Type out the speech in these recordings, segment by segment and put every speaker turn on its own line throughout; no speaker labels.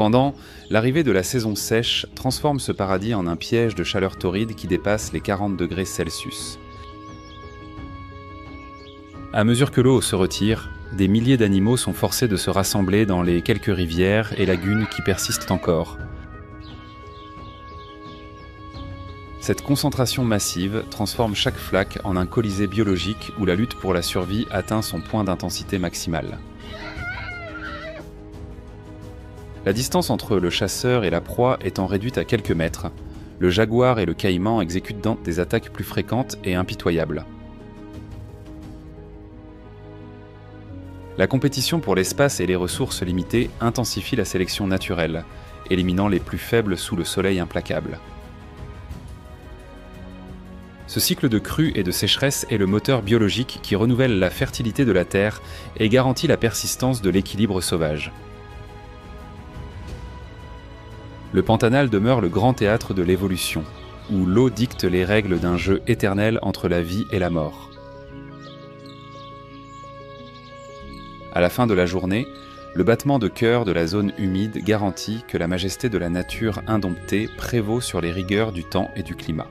Cependant, l'arrivée de la saison sèche transforme ce paradis en un piège de chaleur torride qui dépasse les 40 degrés Celsius. À mesure que l'eau se retire, des milliers d'animaux sont forcés de se rassembler dans les quelques rivières et lagunes qui persistent encore. Cette concentration massive transforme chaque flaque en un colisée biologique où la lutte pour la survie atteint son point d'intensité maximale. La distance entre le chasseur et la proie étant réduite à quelques mètres, le jaguar et le caïman exécutent donc des attaques plus fréquentes et impitoyables. La compétition pour l'espace et les ressources limitées intensifie la sélection naturelle, éliminant les plus faibles sous le soleil implacable. Ce cycle de crue et de sécheresse est le moteur biologique qui renouvelle la fertilité de la Terre et garantit la persistance de l'équilibre sauvage. Le Pantanal demeure le grand théâtre de l'évolution, où l'eau dicte les règles d'un jeu éternel entre la vie et la mort. À la fin de la journée, le battement de cœur de la zone humide garantit que la majesté de la nature indomptée prévaut sur les rigueurs du temps et du climat.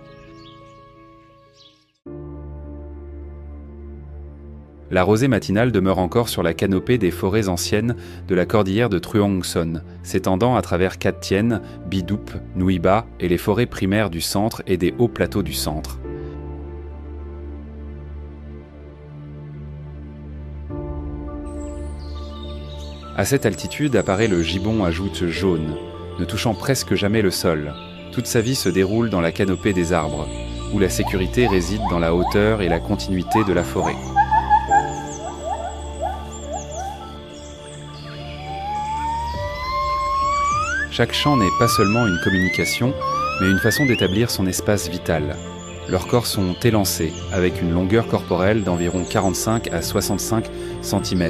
La rosée matinale demeure encore sur la canopée des forêts anciennes de la cordillère de Truong Son, s'étendant à travers Cat Tien, Bidup, Nui Ba et les forêts primaires du centre et des hauts plateaux du centre. À cette altitude apparaît le gibbon à joutes jaunes, ne touchant presque jamais le sol. Toute sa vie se déroule dans la canopée des arbres, où la sécurité réside dans la hauteur et la continuité de la forêt. Chaque chant n'est pas seulement une communication, mais une façon d'établir son espace vital. Leurs corps sont élancés, avec une longueur corporelle d'environ 45 à 65 cm,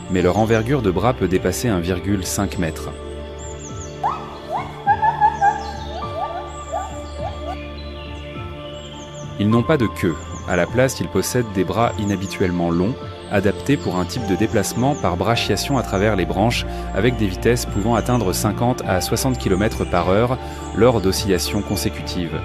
mais leur envergure de bras peut dépasser 1,5 m. Ils n'ont pas de queue. À la place, ils possèdent des bras inhabituellement longs, adaptés pour un type de déplacement par brachiation à travers les branches, avec des vitesses pouvant atteindre 50 à 60 km/h lors d'oscillations consécutives.